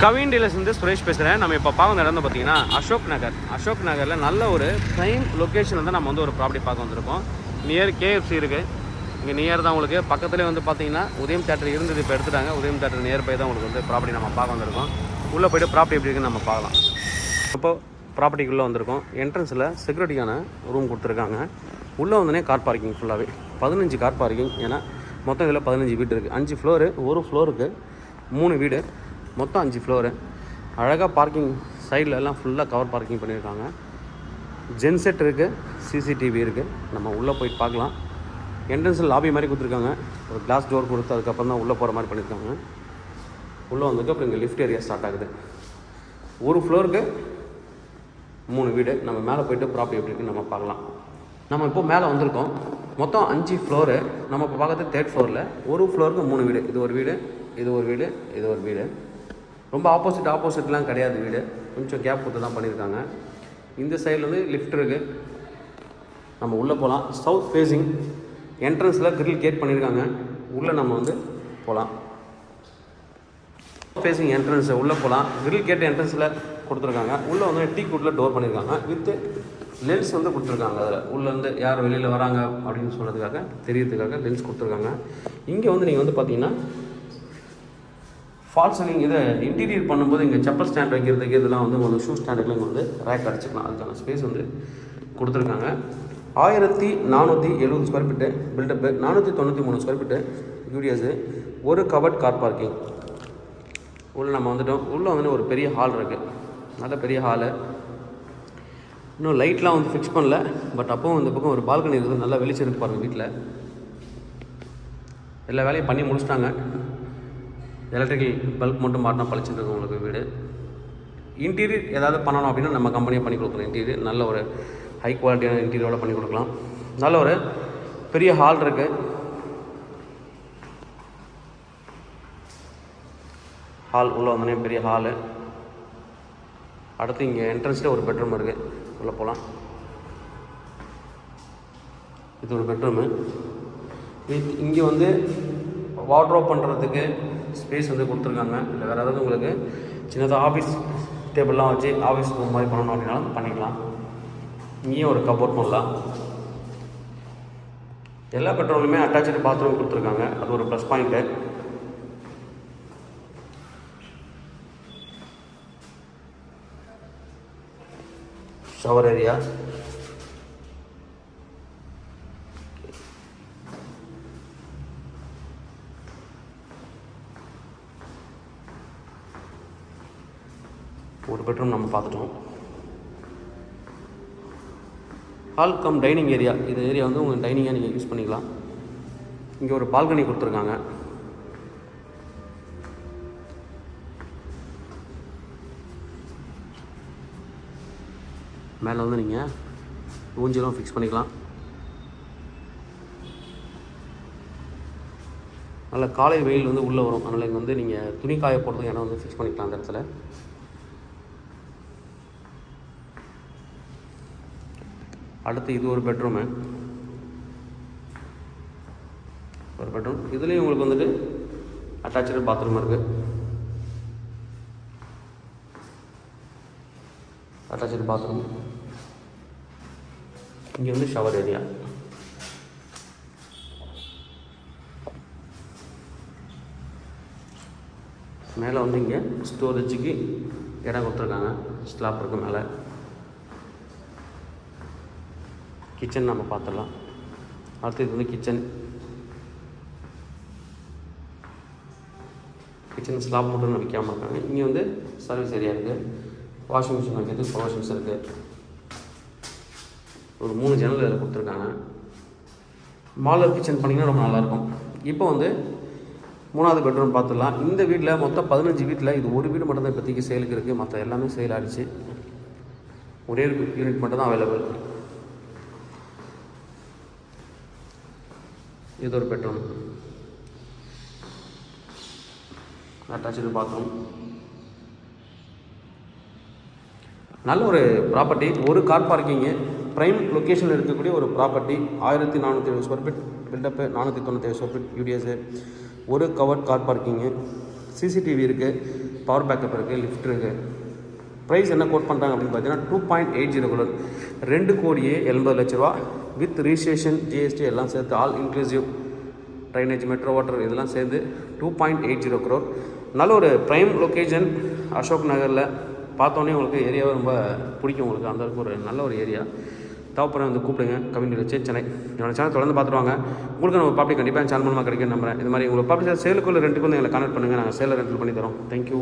கவின் டீலர்ஸ்லேருந்து சுரேஷ் பேசுகிறேன். நம்ம இப்போ பார்க்க இடம் வந்து பார்த்தீங்கன்னா அசோக் நகரில் நல்ல ஒரு ப்ரைம் லொக்கேஷன் வந்து நம்ம வந்து ஒரு ப்ராப்பர்ட்டி பார்க்க வந்திருக்கோம். நியர் KFC இருக்குது, இங்கே நியர் தான் உங்களுக்கு. பக்கத்துலேயே வந்து பார்த்தீங்கன்னா உதயம் தேட்டர் இருந்தது, இப்போ எடுத்துட்டாங்க. உதயம் தேட்டர் நியர் பை தான் உங்களுக்கு வந்து ப்ராப்பர்ட்டி நம்ம பார்க்க வந்திருக்கோம். உள்ளே போய்ட்டு ப்ராப்பர்ட்டி எப்படி இருக்குன்னு நம்ம பார்க்கலாம். இப்போது ப்ராப்பர்ட்டிக்குள்ளே வந்திருக்கோம். என்ட்ரன்ஸில் செக்யூரிட்டிக்கான ரூம் கொடுத்துருக்காங்க. உள்ளே வந்தோடனே கார் பார்க்கிங் ஃபுல்லாகவே 15 கார் பார்க்கிங். ஏன்னா மொத்தம் இதில் 15 வீடு இருக்குது. 5 ஃப்ளோரு, ஒரு ஃப்ளோருக்கு 3 வீடு, மொத்தம் 5 ஃப்ளோரு. அழகாக பார்க்கிங் சைடில் எல்லாம் ஃபுல்லாக கவர் பார்க்கிங் பண்ணியிருக்காங்க. ஜென்செட் இருக்குது, CCTV இருக்குது. நம்ம உள்ளே போயிட்டு பார்க்கலாம். என்ட்ரன்ஸில் லாபி மாதிரி கொடுத்துருக்காங்க. ஒரு கிளாஸ் டோர் கொடுத்து அதுக்கப்புறம் தான் உள்ளே போகிற மாதிரி பண்ணியிருக்காங்க. உள்ளே வந்ததுக்கு அப்புறம் இங்கே லிஃப்ட் ஏரியா ஸ்டார்ட் ஆகுது. ஒரு ஃப்ளோருக்கு 3 வீடு. நம்ம மேலே போய்ட்டு ப்ராப்பர்ட்டி எப்படி இருக்குன்னு நம்ம பார்க்கலாம். நம்ம இப்போ மேலே வந்திருக்கோம். மொத்தம் 5 ஃப்ளோரு. நம்ம இப்போ பார்க்குறது 3rd ஃப்ளோரில். ஒரு ஃப்ளோருக்கு 3 வீடு. இது ஒரு வீடு, இது ஒரு வீடு, இது ஒரு வீடு. ரொம்ப ஆப்போசிட்லாம் கிடையாது வீடு. கொஞ்சம் கேப் கொடுத்து தான் பண்ணியிருக்காங்க. இந்த சைடில் வந்து லிஃப்ட் இருக்குது. நம்ம உள்ளே போகலாம். சவுத் ஃபேஸிங் என்ட்ரன்ஸில் கிரில் கேட் பண்ணியிருக்காங்க. உள்ளே நம்ம வந்து போகலாம். சவுத் ஃபேஸிங் என்ட்ரன்ஸை உள்ளே போகலாம். கிரில் கேட் என்ட்ரன்ஸில் கொடுத்துருக்காங்க. உள்ளே வந்து டீ கூட்டில் டோர் பண்ணியிருக்காங்க. வித்து லென்ஸ் வந்து கொடுத்துருக்காங்க. அதில் உள்ளேருந்து யார் வெளியில் வராங்க அப்படின்னு சொல்கிறதுக்காக, தெரியறதுக்காக லென்ஸ் கொடுத்துருக்காங்க. இங்கே வந்து நீங்கள் வந்து பார்த்தீங்கன்னா ஃபால்ஸ் சீலிங். இதை இன்டீரியர் பண்ணும்போது இங்கே செப்பல் ஸ்டாண்ட் வைக்கிறதுக்கு இதெல்லாம் வந்து உங்களுக்கு ஷூ ஸ்டாண்டுக்குலாம் இங்கே வந்து ரேக் அடிச்சுக்கலாம். அதுக்கான ஸ்பேஸ் வந்து கொடுத்துருக்காங்க. 1470 square feet buildup, 493 square feet UDS, ஒரு கவர்ட் கார் பார்க்கிங். உள்ளே நம்ம வந்துட்டோம். உள்ளே வந்து ஒரு பெரிய ஹால் இருக்குது, நல்ல பெரிய ஹாலு. இன்னும் லைட்லாம் வந்து ஃபிக்ஸ் பண்ணல, பட் அப்போவும் இந்த பக்கம் ஒரு பால்கனி இருக்குது. நல்லா வெளிச்சம் இருக்கு பாருங்கள். வீட்டில் எல்லா வேலையும் பண்ணி முடிச்சிட்டாங்க. எலக்ட்ரிக்கல் பல்ப் மட்டும் மாட்டினா பழிச்சுட்டு இருக்கும் உங்களுக்கு வீடு. இன்டீரியர் ஏதாவது பண்ணணும் அப்படின்னா நம்ம கம்பெனியாக பண்ணி கொடுக்கலாம். இன்டீரியர் நல்ல ஒரு ஹை குவாலிட்டியான இன்டீரியரோட பண்ணி கொடுக்கலாம். நல்ல ஒரு பெரிய ஹால் இருக்குது. ஹால் உள்ளே வந்தோடனே பெரிய ஹாலு. அடுத்து இங்கே என்ட்ரன்ஸில் ஒரு பெட்ரூம் இருக்குது. உள்ளே போகலாம். இது ஒரு பெட்ரூமு. இங்கே வந்து வார்ட்ரோப் பண்ணுறதுக்கு ஸ்பேஸ் வந்து கொடுத்துருக்காங்க. இல்லை வேறு ஏதாவது உங்களுக்கு சின்னதாக ஆஃபீஸ் டேபிள்லாம் வச்சு ஆஃபீஸ் ரூம் மாதிரி பண்ணணும் அப்படின்னாலும் பண்ணிக்கலாம். இங்கேயும் ஒரு கபோர்ட் பண்ணலாம். எல்லா பெட்ரூம்லையுமே அட்டாச்சு பாத்ரூம் கொடுத்துருக்காங்க. அது ஒரு ப்ளஸ் பாயிண்ட்டு. Shower area. ஒரு பெட்ரூம் நம்ம பார்த்துட்டோம். Hall come dining area. இந்த ஏரியா வந்து உங்கள் டைனிங்காக நீங்கள் யூஸ் பண்ணிக்கலாம். இங்கே ஒரு பால்கனி கொடுத்துருக்காங்க. மேலே வந்து நீங்கள் ஊஞ்சலும் ஃபிக்ஸ் பண்ணிக்கலாம். நல்ல காலை வெயில் வந்து உள்ளே வரும். அதனால் இங்கே வந்து நீங்கள் துணி காய போடுறதுக்கு இடம் வந்து ஃபிக்ஸ் பண்ணிக்கலாம் அந்த இடத்துல. அடுத்து இது ஒரு பெட்ரூமு. ஒரு பெட்ரூம். இதுலேயும் உங்களுக்கு வந்துட்டு அட்டாச்சு பாத்ரூம் இருக்குது. Attach bathroom. இங்கே வந்து ஷவர் ஏரியா. மேலே வந்து இங்கே ஸ்டோரேஜுக்கு இடம் கொடுத்துருக்காங்க. ஸ்லாப் இருக்குது மேலே. கிச்சன் நம்ம பார்த்துடலாம். அடுத்து இது வந்து கிச்சன். கிச்சன் ஸ்லாப் மட்டும் நம்ம வைக்காமல் இருக்காங்க. இங்கே வந்து சர்வீஸ் ஏரியா இருக்குது. வாஷிங் மிஷின் வைக்கிறதுக்கு ப்ரொவிஷன்ஸ் இருக்குது. ஒரு 3 ஜன்னல் இதில் கொடுத்துருக்காங்க. மாடலர் கிச்சன் பண்ணிங்கன்னா ரொம்ப நல்லாயிருக்கும். இப்போ வந்து 3வது பெட்ரூம் பார்த்துடலாம். இந்த வீட்டில் மொத்தம் 15 வீட்டில் இது ஒரு வீடு மட்டும்தான் இப்போதைக்கு சேலுக்கு இருக்குது. மற்ற எல்லாமே சேல் ஆகிடுச்சு. ஒரே யூனிட் மட்டும் தான் அவைலபிள். இது ஒரு பெட்ரூம். Attach bathroom. நல்ல ஒரு ப்ராப்பர்ட்டி. ஒரு கார் பார்க்கிங்கு. ப்ரைம் லொக்கேஷனில் இருக்கக்கூடிய ஒரு property. 1470 square feet buildup, 497 square feet UDS, ஒரு கவர்ட் கார் பார்க்கிங்கு, CCTV இருக்குது. பவர் பேக்கப் இருக்குது, லிஃப்ட் இருக்குது. ப்ரைஸ் என்ன கோட் பண்ணுறாங்க அப்படின்னு பார்த்தீங்கன்னா 2.80 crore, 2,70,00,000 வித் ரிஜிஸ்ட்ரேஷன், ஜிஎஸ்டி எல்லாம் சேர்த்து all inclusive, drainage, metro water இதெல்லாம் சேர்ந்து 2.80 crore. நல்ல ஒரு ப்ரைம் லொக்கேஷன் அசோக் நகரில். பார்த்தோன்னே உங்களுக்கு ஏரியாவை ரொம்ப பிடிக்கும். உங்களுக்கு அந்தளவுக்கு ஒரு நல்ல ஒரு ஏரியா. தேவைப்படுற வந்து கூப்பிடுங்க. கவிஞர் சென்னை. என்னோட சேனல் தொடர்ந்து பார்த்துருவாங்க. உங்களுக்கு நம்ம ப்ராப்பர்ட்டி கண்டிப்பாக சேனல் மூலமாக கிடைக்கும் நம்புறேன். இது மாதிரி உங்களுக்கு ப்ராப்பர்ட்டி சேலுக்குள்ள ரெண்டுக்கு வந்து எங்களை கான்டக்ட் பண்ணுங்கள். நாங்கள் சேலில் ரெண்டில் பண்ணி தரோம். தேங்க்யூ.